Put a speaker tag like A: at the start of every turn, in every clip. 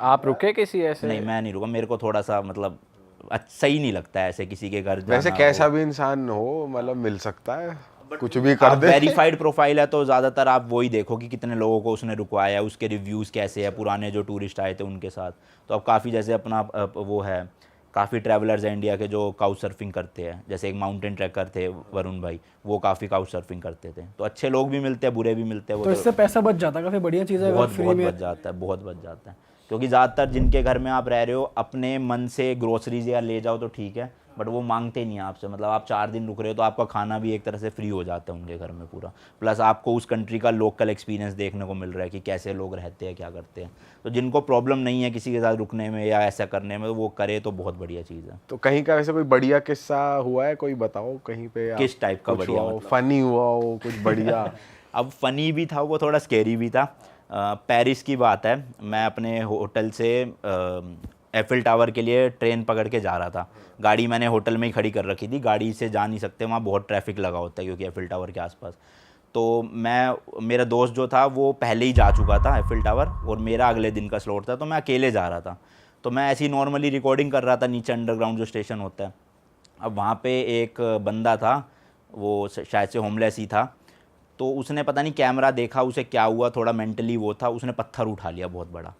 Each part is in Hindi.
A: आप रुके किसी ऐसे?
B: नहीं, मैं नहीं रुका, मेरे को थोड़ा सा मतलब सही नहीं लगता है ऐसे किसी के घर
C: वैसे
B: जाना
C: कैसा
B: हो।
C: भी इंसान हो, मतलब मिल सकता है, कुछ भी कर
B: आप
C: दे।
B: वेरीफाइड प्रोफाइल है तो ज़्यादातर आप वही देखो कि कितने लोगों को उसने रुकवाया है, उसके रिव्यूज़ कैसे हैं, पुराने जो टूरिस्ट आए थे उनके साथ। तो अब काफ़ी जैसे अपना वो है, काफ़ी ट्रैवलर्स हैं इंडिया के जो काउच सर्फिंग करते हैं, जैसे एक माउंटेन ट्रैकर थे वरुण भाई, वो काफ़ी काउच सर्फिंग करते थे। तो अच्छे लोग भी मिलते हैं, बुरे भी मिलते हैं, वो
D: तो इससे पैसा बच जाता है, काफ़ी बढ़िया चीज़ है अगर
B: बहुत
D: फ्री
B: बहुत
D: में।
B: बच जाता है, बहुत बच जाता है। क्योंकि ज़्यादातर जिनके घर में आप रह रहे हो, अपने मन से ग्रोसरीज या ले जाओ तो ठीक है, बट वो मांगते नहीं हैं आपसे। मतलब आप 4 दिन रुक रहे हो तो आपका खाना भी एक तरह से फ्री हो जाता है उनके घर में पूरा, प्लस आपको उस कंट्री का लोकल एक्सपीरियंस देखने को मिल रहा है कि कैसे लोग रहते हैं, क्या करते हैं। तो जिनको प्रॉब्लम नहीं है किसी के साथ रुकने में या ऐसा करने में, तो वो करे तो बहुत बढ़िया चीज़ है।
C: तो कहीं का वैसे कोई बढ़िया किस्सा हुआ है, कोई बताओ कहीं पे
B: किस टाइप का
C: कुछ
B: बढ़िया
C: हुआ हो,
B: मतलब?
C: फनी हुआ हो कुछ बढ़िया?
B: अब फ़नी भी था, वो थोड़ा स्केरी भी था। पेरिस की बात है, मैं अपने होटल से एफिल टावर के लिए ट्रेन पकड़ के जा रहा था। गाड़ी मैंने होटल में ही खड़ी कर रखी थी, गाड़ी से जा नहीं सकते, वहाँ बहुत ट्रैफिक लगा होता है क्योंकि एफिल टावर के आसपास। तो मेरा दोस्त जो था वो पहले ही जा चुका था एफिल टावर, और मेरा अगले दिन का स्लॉट था, तो मैं अकेले जा रहा था। तो मैं ऐसी नॉर्मली रिकॉर्डिंग कर रहा था नीचे अंडरग्राउंड जो स्टेशन होता है। अब वहाँ पे एक बंदा था, वो शायद से होमलेस ही था। तो उसने पता नहीं कैमरा देखा, उसे क्या हुआ, थोड़ा मेंटली वो था, उसने पत्थर उठा लिया बहुत बड़ा,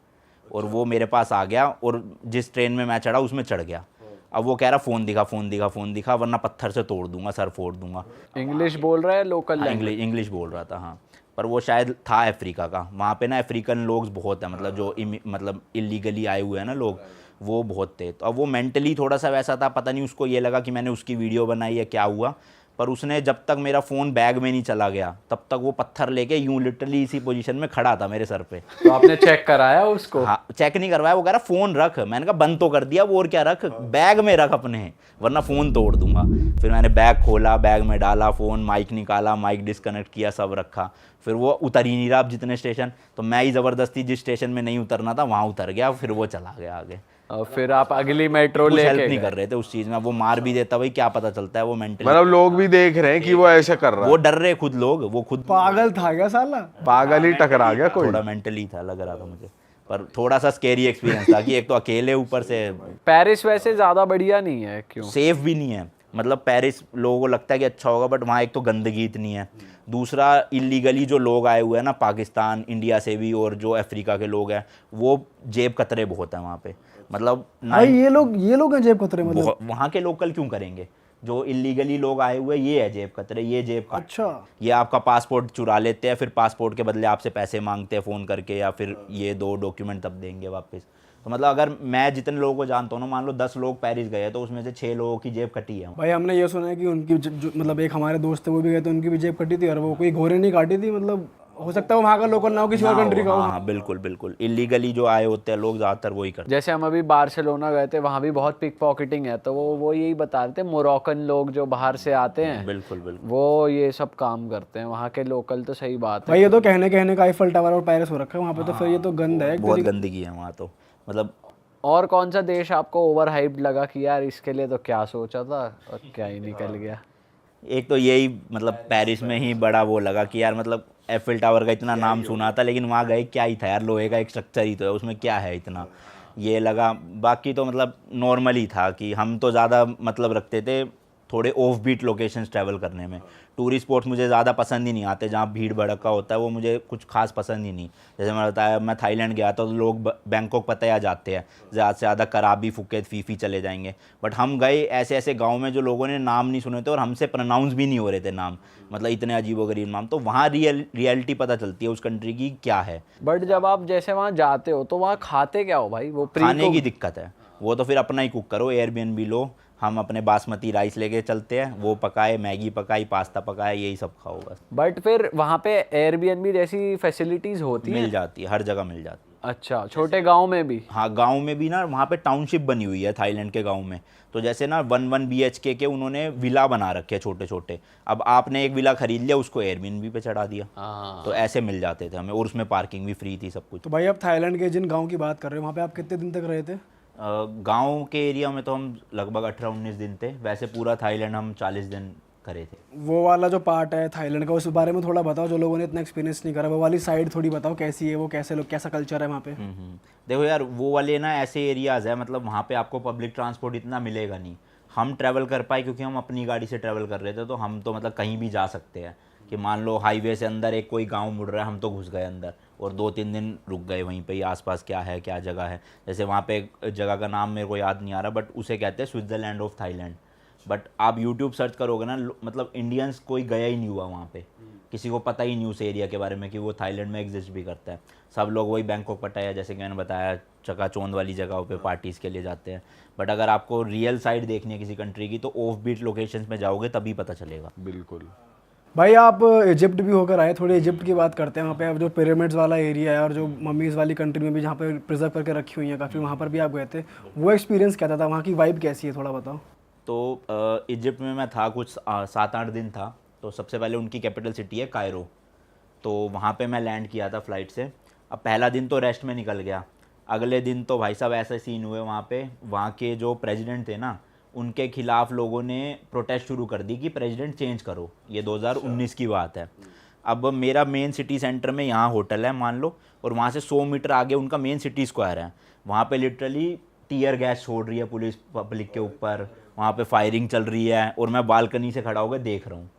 B: और वो मेरे पास आ गया, और जिस ट्रेन में मैं चढ़ा उसमें चढ़ गया। अब वो कह रहा फ़ोन दिखा, फ़ोन दिखा, फ़ोन दिखा, वरना पत्थर से तोड़ दूंगा, सर फोड़ दूंगा।
A: इंग्लिश बोल रहा है, लोकल
B: हाँ,
A: लैंग्वेज?
B: इंग्लिश बोल रहा था, हाँ। पर वो शायद था अफ्रीका का। वहाँ पे ना अफ्रीकन लोग बहुत हैं, मतलब जो मतलब इलीगली आए हुए हैं ना लोग, वो बहुत थे। तो अब वो मेंटली थोड़ा सा वैसा था, पता नहीं उसको ये लगा कि मैंने उसकी वीडियो बनाई है, क्या हुआ। पर उसने जब तक मेरा फ़ोन बैग में नहीं चला गया तब तक वो पत्थर लेके यूं लिटरली इसी पोजीशन में खड़ा था मेरे सर पे।
A: तो आपने चेक कराया उसको?
B: हाँ, चेक नहीं करवाया, वो कह रहा फ़ोन रख। मैंने कहा बंद तो कर दिया, वो और क्या, रख बैग में रख अपने, वरना फ़ोन तोड़ दूंगा। फिर मैंने बैग खोला, बैग में डाला फ़ोन, माइक निकाला, माइक डिस्कनेक्ट किया, सब रखा। फिर वो उतर ही नहीं रहा अब जितने स्टेशन, तो मैं ही ज़बरदस्ती जिस स्टेशन में नहीं उतरना था वहाँ उतर गया, फिर वो चला गया आगे।
A: और फिर आप अगली मेट्रो
B: कुछ हेल्प
A: लेके
B: नहीं
A: गए?
B: कर रहे थे उस चीज़ में। वो मार भी देता भाई, क्या पता चलता है वो मेंटली।
C: मतलब लोग भी देख रहे हैं कि वो ऐसे कर रहा
B: वो
C: है,
B: डर रहे खुद लोग, वो खुद
D: पागल था क्या साला?
C: पागल ही टकरा गया कोई।
B: थोड़ा मेंटली था लग रहा था मुझे। पर थोड़ा सा स्केरी एक्सपीरियंस था कि एक तो अकेले, ऊपर से
A: पेरिस वैसे ज़्यादा बढ़िया नहीं है, क्यों?
B: सेफ भी नहीं है। मतलब पेरिस लोगों को लगता है कि अच्छा होगा, बट वहाँ एक तो गंदगी इतनी है, दूसरा इलीगली जो लोग आए हुए हैं ना पाकिस्तान, इंडिया से भी, और जो अफ्रीका के लोग हैं, वो जेब कतरे बहुत हैं वहाँ पे। मतलब
D: भाई ये लोग हैं जेब कतरे मतलब?
B: वहाँ के लोकल क्यों करेंगे? जो इलीगली लोग आए हुए, ये है जेब कतरे, ये जेब कतरे।
D: अच्छा।
B: ये आपका पासपोर्ट चुरा लेते हैं, फिर पासपोर्ट के बदले आपसे पैसे मांगते हैं फ़ोन करके, या फिर ये दो डॉक्यूमेंट तब देंगे वापस। तो मतलब अगर मैं जितने लोगों को जानता हूँ ना, मान लो 10 लोग पेरिस गए तो उसमें से 6 लोगों की जेब कटी है।
D: भाई हमने ये सुना है कि उनकी मतलब एक हमारे दोस्त थे वो भी गए थे, उनकी भी जेब कटी थी, और वो कोई घोड़े नहीं काटी थी। मतलब हो सकता है वो वहाँ का लोकल ना हो, किसी और कंट्री का हो।
B: हाँ बिल्कुल बिल्कुल, इलीगली जो आए होते हैं लोग ज़्यादातर वही करते
A: जैसे हम अभी बार्सिलोना गए थे, वहाँ भी बहुत पिक पॉकेटिंग है, तो वो यही बता रहे थे, मोरक्कन लोग जो बाहर से आते हैं
B: हैं। बिल्कुल बिल्कुल।
A: वो ये सब काम करते हैं, वहाँ के लोकल। तो सही बात है।
D: भाई ये तो कहने का आईफल टावर और पेरिस हो रखा है वहाँ पे, तो फिर ये तो गंद है एक
B: बहुत
D: तरीके।
B: गंदगी है वहाँ तो। मतलब
A: और कौन सा देश आपको ओवर हाइप्ड लगा कि यार इसके लिए तो क्या सोचा था और क्या ही निकल गया?
B: एक तो यही, मतलब पेरिस में ही बड़ा वो लगा कि यार, मतलब एफिल टावर का इतना नाम सुना था, लेकिन वहाँ गए क्या ही था यार, लोहे का एक स्ट्रक्चर ही तो है, उसमें क्या है इतना, ये लगा। बाकी तो मतलब नॉर्मल ही था कि हम तो ज़्यादा मतलब रखते थे थोड़े ऑफ बीट लोकेशंस ट्रैवल करने में। टूरिस्ट स्पॉट्स मुझे ज़्यादा पसंद ही नहीं आते, जहाँ भीड़ भड़का होता है वो मुझे कुछ खास पसंद ही नहीं। जैसे मैंने बताया, मैं थाईलैंड गया था तो लोग बैंकॉक पता या जाते हैं, ज़्यादा से ज़्यादा कराबी, फुकेत, फीफी चले जाएंगे। बट हम गए ऐसे ऐसे गाँव में जो लोगों ने नाम नहीं सुने थे, और हमसे प्रोनाउंस भी नहीं हो रहे थे नाम, मतलब इतने अजीबोगरीब नाम। तो वहाँ रियलिटी पता चलती है उस कंट्री की क्या है।
A: बट जब आप जैसे वहाँ जाते हो तो वहाँ खाते क्या हो भाई? वो
B: खाने की दिक्कत है, वो तो फिर अपना ही कुक करो, एयरबीएनबी लो। हम अपने बासमती राइस लेके चलते हैं, वो पकाए, मैगी पकाई, पास्ता पकाए, यही सब खाओ बस।
A: बट फिर वहाँ पे एयरबीएनबी जैसी फैसिलिटीज होती हैं?
B: मिल जाती है, हर जगह मिल जाती है।
A: अच्छा, छोटे गांव में भी?
B: हाँ, गांव में भी ना, वहाँ पे टाउनशिप बनी हुई है थाईलैंड के गांव में। तो जैसे ना 1 BHK के उन्होंने विला बना रखे हैं छोटे छोटे। अब आपने एक विला खरीद लिया, उसको एयरबीएनबी पे चढ़ा दिया।
A: हाँ।
B: तो ऐसे मिल जाते थे हमें, और उसमें पार्किंग भी फ्री थी, सब कुछ।
D: तो भाई आप थाईलैंड के जिन गाँव की बात कर रहे हो, वहाँ पे आप कितने दिन तक रहे थे?
B: गांव के एरिया में तो हम लगभग 18-19 दिन थे। वैसे पूरा थाईलैंड हम 40 दिन करे थे।
D: वो वाला जो पार्ट है थाईलैंड का, उस बारे में थोड़ा बताओ, जो लोगों ने इतना एक्सपीरियंस नहीं करा, वो वाली साइड थोड़ी बताओ कैसी है वो, कैसे लोग, कैसा कल्चर है वहाँ पे।
B: देखो यार, वो वाले ना ऐसे एरियाज़ है, मतलब वहाँ पे आपको पब्लिक ट्रांसपोर्ट इतना मिलेगा नहीं। हम ट्रैवल कर पाए क्योंकि हम अपनी गाड़ी से ट्रैवल कर रहे थे, तो हम तो मतलब कहीं भी जा सकते हैं कि मान लो हाईवे से अंदर एक कोई गांव मुड़ रहा है, हम तो घुस गए अंदर और 2-3 दिन रुक गए वहीं पे ही, आसपास क्या है क्या जगह है। जैसे वहाँ पे एक जगह का नाम मेरे को याद नहीं आ रहा, बट उसे कहते हैं स्विट्ज़रलैंड ऑफ थाईलैंड। बट आप यूट्यूब सर्च करोगे ना, मतलब इंडियंस कोई गया ही नहीं हुआ वहाँ पे, किसी को पता ही नहीं उस एरिया के बारे में कि वो थाईलैंड में एग्जिस्ट भी करता है। सब लोग वही बैंकॉक, पटाया, जैसे कि मैंने बताया, चकाचौंध वाली जगहों पे पार्टीज़ के लिए जाते हैं। बट अगर आपको रियल साइड देखनी है किसी कंट्री की, तो ऑफ बीट लोकेशंस में जाओगे तभी पता चलेगा।
C: बिल्कुल।
D: भाई आप इजिप्ट भी होकर आए, थोड़ी इजिप्ट की बात करते हैं। वहाँ पे अब जो पिरामिड्स वाला एरिया है और जो मम्मीज़ वाली कंट्री में भी जहाँ पे प्रिजर्व करके रखी हुई हैं काफ़ी, वहाँ पर भी आप गए थे, वो एक्सपीरियंस क्या था, वहाँ की वाइब कैसी है, थोड़ा बताओ।
B: तो इजिप्ट में मैं था कुछ 7-8 दिन था। तो सबसे पहले उनकी कैपिटल सिटी है कायरो, तो वहाँ पे मैं लैंड किया था फ़्लाइट से। अब पहला दिन तो रेस्ट में निकल गया। अगले दिन तो भाई साहब ऐसे सीन हुए वहाँ पे, वहाँ के जो प्रेसिडेंट थे ना, उनके खिलाफ लोगों ने प्रोटेस्ट शुरू कर दी कि प्रेसिडेंट चेंज करो। ये 2019 की बात है। अब मेरा मेन सिटी सेंटर में यहाँ होटल है मान लो, और वहाँ से 100 मीटर आगे उनका मेन सिटी स्क्वायर है। वहाँ पे लिटरली टीयर गैस छोड़ रही है पुलिस पब्लिक के ऊपर, वहाँ पे फायरिंग चल रही है, और मैं बालकनी से खड़ा होकर देख रहा हूँ।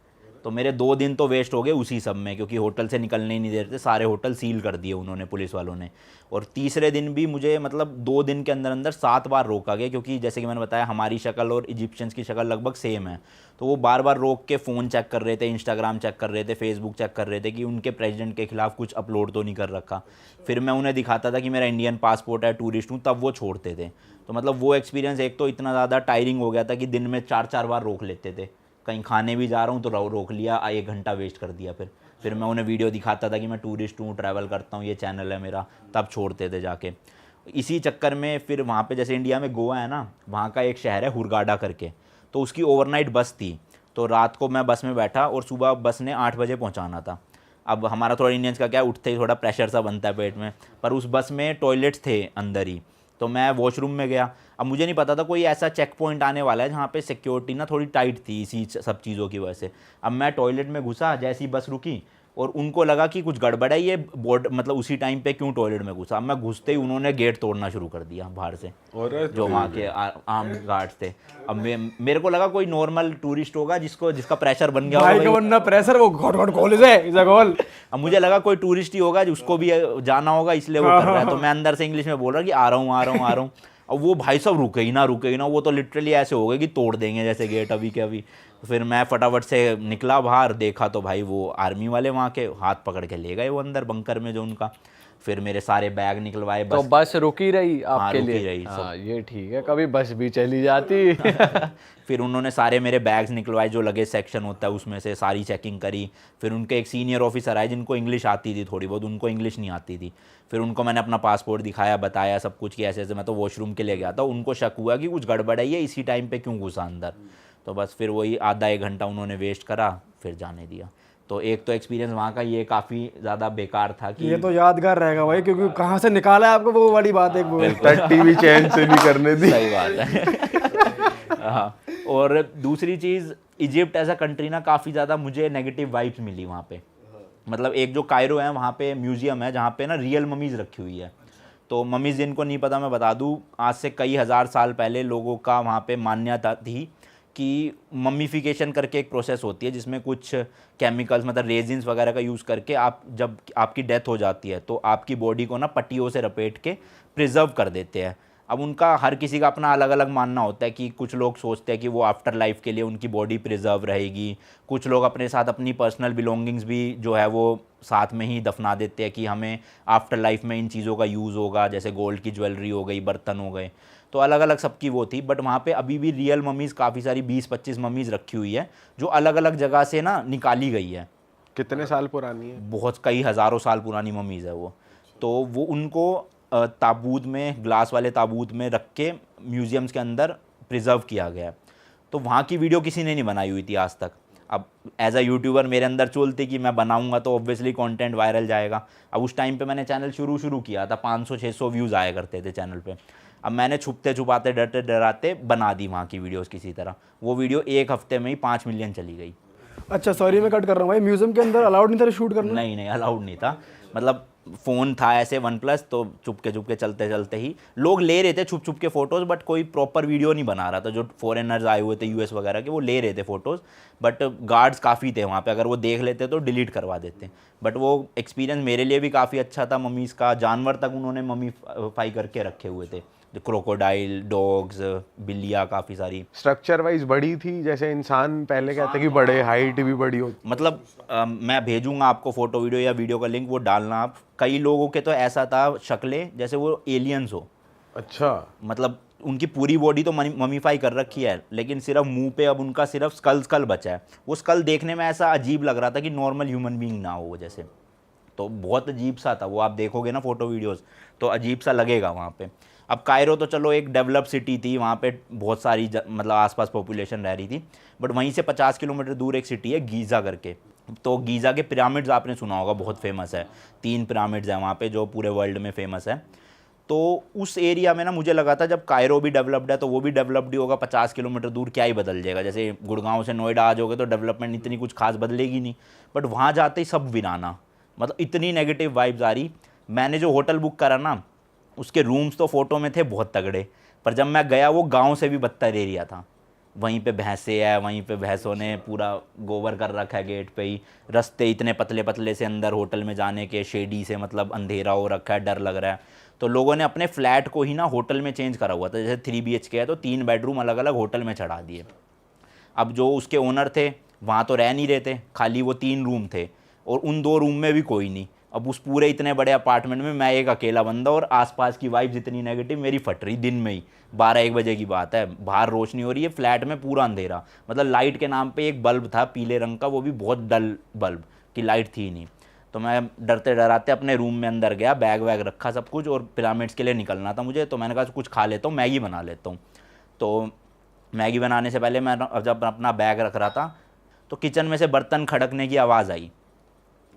B: तो मेरे 2 दिन तो वेस्ट हो गए उसी सब में, क्योंकि होटल से निकलने ही नहीं दे रहे थे, सारे होटल सील कर दिए उन्होंने, पुलिस वालों ने। और तीसरे दिन भी मुझे मतलब 2 दिन के अंदर अंदर 7 बार रोका गया, क्योंकि जैसे कि मैंने बताया हमारी शक्ल और इजिप्शियंस की शक्ल लगभग सेम है। तो वो बार बार रोक के फ़ोन चेक कर रहे थे, इंस्टाग्राम चेक कर रहे थे, फेसबुक चेक कर रहे थे कि उनके प्रेसिडेंट के खिलाफ कुछ अपलोड तो नहीं कर रखा। फिर मैं उन्हें दिखाता था कि मेरा इंडियन पासपोर्ट है, टूरिस्ट हूँ, तब वो छोड़ते थे। तो मतलब वो एक्सपीरियंस एक तो इतना ज़्यादा टायरिंग हो गया था कि दिन में 4-4 बार रोक लेते थे। कहीं खाने भी जा रहा हूँ तो रोक लिया, 1 घंटा वेस्ट कर दिया। फिर मैं उन्हें वीडियो दिखाता था कि मैं टूरिस्ट हूँ, ट्रैवल करता हूँ, ये चैनल है मेरा, तब छोड़ते थे जाके। इसी चक्कर में फिर वहाँ पे जैसे इंडिया में गोवा है ना, वहाँ का एक शहर है हुरगाडा करके, तो उसकी ओवरनाइट बस थी। तो रात को मैं बस में बैठा और सुबह बस ने 8 बजे पहुँचाना था। अब हमारा थोड़ा इंडियंस का क्या, उठते ही थोड़ा प्रेशर सा बनता है पेट में, पर उस बस में टॉयलेट्स थे अंदर ही। तो मैं वॉशरूम में गया। अब मुझे नहीं पता था कोई ऐसा चेक पॉइंट आने वाला है जहाँ पे सिक्योरिटी ना थोड़ी टाइट थी इसी सब चीज़ों की वजह से। अब मैं टॉयलेट में घुसा, जैसी बस रुकी और उनको लगा कि कुछ गड़बड़ है, ये बोर्ड मतलब उसी टाइम पे क्यों टॉयलेट में घुसा। अब मैं घुसते ही उन्होंने गेट तोड़ना शुरू कर दिया बाहर से, जो वहाँ के आर्म गार्ड्स थे। अब मेरे को लगा कोई नॉर्मल टूरिस्ट होगा जिसका प्रेशर बन गया
D: भाई
B: होगा।
D: का बनना प्रेशर, वो घोट घोट कॉलेज है इज अ गोल।
B: अब मुझे लगा कोई टूरिस्ट ही होगा जिसको भी जाना होगा, इसलिए वो कर रहा है। तो मैं अंदर से इंग्लिश में बोल रहा कि आ रहा हूँ। अब वो भाई सब रुके ही ना, वो तो लिटरली ऐसे हो गए कि तोड़ देंगे जैसे गेट अभी के अभी। फिर मैं फटाफट से निकला बाहर, देखा तो भाई वो आर्मी वाले वहाँ के हाथ पकड़ के ले गए वो अंदर बंकर में जो उनका। फिर मेरे सारे बैग निकलवाए।
A: तो बस रुकी रही आपके
B: रुकी
A: लिए?
B: रही
A: हाँ, ये ठीक है, कभी बस भी चली जाती।
B: फिर उन्होंने सारे मेरे बैग्स निकलवाए, जो लगेज सेक्शन होता है उसमें से सारी चेकिंग करी। फिर उनके एक सीनियर ऑफिसर आए जिनको इंग्लिश आती थी थोड़ी बहुत, उनको इंग्लिश नहीं आती थी। फिर उनको मैंने अपना पासपोर्ट दिखाया, बताया सब कुछ कि ऐसे ऐसे मैं तो वॉशरूम के लिए गया था। उनको शक हुआ कि कुछ गड़बड़ है, ये इसी टाइम पे क्यों घुसा अंदर। तो बस फिर वही आधा 1 घंटा उन्होंने वेस्ट करा, फिर जाने दिया। तो एक तो एक्सपीरियंस वहाँ का ये काफ़ी ज़्यादा बेकार था कि
D: ये तो यादगार रहेगा भाई, क्योंकि कहाँ से निकाला है आपको, वो वाली बात एक वो है।
C: टट्टी भी चैन से नहीं करने दी।
B: सही बात है। हाँ, और दूसरी चीज़, इजिप्ट एज अ कंट्री ना काफ़ी ज़्यादा मुझे नेगेटिव वाइब्स मिली वहाँ पे। मतलब एक जो कायरो है वहाँ पे म्यूज़ियम है जहाँ पे ना रियल ममीज़ रखी हुई है। तो ममीज़ जिनको नहीं पता मैं बता दूँ, आज से कई हज़ार साल पहले लोगों का वहाँ पे मान्यता थी कि मम्मीफिकेशन करके एक प्रोसेस होती है जिसमें कुछ केमिकल्स मतलब रेजिन्स वगैरह का यूज़ करके आप जब आपकी डेथ हो जाती है तो आपकी बॉडी को ना पट्टियों से लपेट के प्रिजर्व कर देते हैं। अब उनका हर किसी का अपना अलग अलग मानना होता है कि कुछ लोग सोचते हैं कि वो आफ्टर लाइफ के लिए उनकी बॉडी प्रिजर्व रहेगी। कुछ लोग अपने साथ अपनी पर्सनल बिलोंगिंग्स भी जो है वो साथ में ही दफना देते हैं कि हमें आफ्टर लाइफ में इन चीज़ों का यूज़ होगा, जैसे गोल्ड की ज्वेलरी हो गई, बर्तन हो गए। तो अलग अलग सबकी वो थी। बट वहाँ पे अभी भी रियल ममीज़ काफ़ी सारी 20-25 ममीज़ रखी हुई है जो अलग अलग जगह से ना निकाली गई है।
C: कितने साल पुरानी है?
B: बहुत कई हज़ारों साल पुरानी ममीज़ है वो। तो वो उनको ताबूत में, ग्लास वाले ताबूत में रख के म्यूज़ियम्स के अंदर प्रिजर्व किया गया है। तो वहाँ की वीडियो किसी ने नहीं बनाई हुई थी आज तक। अब एज अ यूट्यूबर मेरे अंदर चलती कि मैं बनाऊंगा तो ऑब्वियसली कंटेंट वायरल जाएगा। अब उस टाइम पे मैंने चैनल शुरू किया था, 500-600 व्यूज़ आया करते थे चैनल पे। अब मैंने छुपते छुपाते डरते डराते बना दी वहाँ की वीडियोस किसी तरह, वो वीडियो 1 हफ्ते में ही 5 मिलियन चली गई।
D: अच्छा सॉरी मैं कट कर रहा हूँ भाई, म्यूजियम के अंदर अलाउड नहीं था शूट करना?
B: नहीं नहीं अलाउड नहीं था, मतलब फ़ोन था ऐसे वन प्लस, तो चुपके चुपके चलते चलते ही लोग ले रहे थे छुप छुप के फ़ोटोज़, बट कोई प्रॉपर वीडियो नहीं बना रहा था। जो फॉरेनर्स आए हुए थे यूएस वगैरह के, वो ले रहे थे फ़ोटोज़, बट गार्ड्स काफ़ी थे वहाँ पे, अगर वो देख लेते तो डिलीट करवा देते। बट वो एक्सपीरियंस मेरे लिए भी काफ़ी अच्छा था। मम्मीज़ का जानवर तक उन्होंने मम्मीफाई करके रखे हुए थे, क्रोकोडाइल, डॉग्स, बिल्लियाँ काफ़ी सारी।
C: स्ट्रक्चर वाइज बड़ी थी, जैसे इंसान पहले कहते कि बड़े, हाइट भी बड़ी होती।
B: मतलब मैं भेजूंगा आपको फोटो वीडियो या वीडियो का लिंक, वो डालना आप। कई लोगों के तो ऐसा था शक्लें जैसे वो एलियंस हो,
C: अच्छा,
B: मतलब उनकी पूरी बॉडी तो ममीफाई कर रखी है, लेकिन सिर्फ मुंह पे अब उनका सिर्फ स्कल बचा है। वो स्कल देखने में ऐसा अजीब लग रहा था कि नॉर्मल ह्यूमन बीइंग ना हो वो जैसे, तो बहुत अजीब सा था वो। आप देखोगे ना फोटो वीडियोस तो अजीब सा लगेगा वहाँ पे। अब कायरो तो चलो एक डेवलप सिटी थी, वहाँ पे बहुत सारी मतलब आसपास पॉपुलेशन रह रही थी, बट वहीं से 50 किलोमीटर दूर एक सिटी है गीज़ा करके। तो गीज़ा के पिरामिड्स आपने सुना होगा, बहुत फेमस है, 3 पिरामिड्स हैं वहाँ पे जो पूरे वर्ल्ड में फेमस है। तो उस एरिया में ना मुझे लगा था जब कायरो भी डेवलप्ड है तो वो भी डेवलप्ड ही होगा, 50 किलोमीटर दूर क्या ही बदल जाएगा। जैसे गुड़गांव से नोएडा आ जाओगे तो डेवलपमेंट इतनी कुछ खास बदलेगी नहीं, बट वहाँ जाते ही सब वीराना, मतलब इतनी नेगेटिव वाइब्स आ रही। मैंने जो होटल बुक करा ना, उसके रूम्स तो फ़ोटो में थे बहुत तगड़े, पर जब मैं गया वो गांव से भी बदतर एरिया था। वहीं पे भैंसे है, वहीं पे भैंसों ने पूरा गोबर कर रखा है गेट पे ही, रास्ते इतने पतले पतले से अंदर होटल में जाने के, शेडी से, मतलब अंधेरा हो रखा है, डर लग रहा है। तो लोगों ने अपने फ्लैट को ही ना होटल में चेंज करा हुआ था, जैसे 3 BHK है तो 3 बेडरूम अलग अलग होटल में चढ़ा दिए। अब जो उसके ओनर थे वहाँ तो रह नहीं रहे थे, खाली वो 3 रूम थे और उन 2 रूम में भी कोई नहीं। अब उस पूरे इतने बड़े अपार्टमेंट में मैं एक अकेला बंदा, और आसपास की वाइब्स इतनी नेगेटिव, मेरी फट रही दिन में ही। 12-1 बजे की बात है, बाहर रोशनी हो रही है, फ्लैट में पूरा अंधेरा, मतलब लाइट के नाम पे एक बल्ब था पीले रंग का, वो भी बहुत डल बल्ब की लाइट थी नहीं। तो मैं डरते डराते अपने रूम में अंदर गया, बैग वैग रखा सब कुछ, और पिरामिड्स के लिए निकलना था मुझे। तो मैंने कहा कुछ खा लेता हूँ, मैगी बना लेता हूँ। तो मैगी बनाने से पहले मैं जब अपना बैग रख रहा था तो किचन में से बर्तन खड़कने की आवाज़ आई।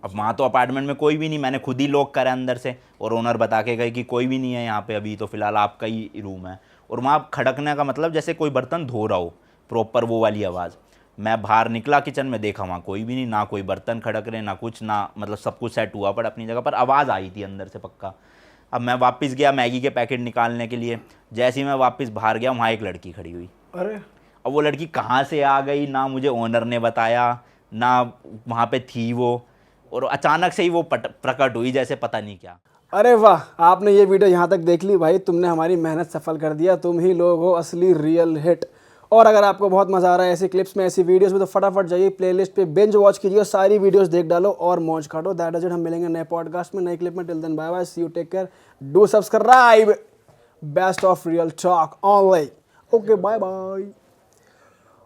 B: अब वहाँ तो अपार्टमेंट में कोई भी नहीं, मैंने खुद ही लॉक करा अंदर से, और ओनर बता के गए कि कोई भी नहीं है यहाँ पे अभी, तो फ़िलहाल आपका ही रूम है। और वहाँ खड़कने का मतलब जैसे कोई बर्तन धो रहा हो, प्रॉपर वो वाली आवाज़। मैं बाहर निकला किचन में, देखा वहाँ कोई भी नहीं, ना कोई बर्तन खड़क रहे ना कुछ, ना मतलब सब कुछ सेट हुआ, पर अपनी जगह पर आवाज़ आई थी अंदर से पक्का। अब मैं वापस गया मैगी के पैकेट निकालने के लिए, जैसे ही मैं वापस बाहर गया वहाँ एक लड़की खड़ी हुई।
D: अरे
B: अब वो लड़की कहाँ से आ गई, ना मुझे ओनर ने बताया, ना वहाँ पे थी वो, और अचानक से ही वो प्रकट हुई जैसे पता नहीं क्या।
D: अरे वाह, आपने ये वीडियो यहाँ तक देख ली भाई, तुमने हमारी मेहनत सफल कर दिया, तुम ही लोग हो असली रियल हिट। और अगर आपको बहुत मज़ा आ रहा है ऐसी क्लिप्स में, ऐसी वीडियोस में, तो फटाफट जाइए प्लेलिस्ट पे, बिंज वॉच कीजिए, सारी वीडियोस देख डालो और मौज काटो। दैट इज इट, हम मिलेंगे नए पॉडकास्ट में, नई क्लिप में। Till then bye bye, see you, take care, do subscribe, best of Real Talk online. Okay bye bye.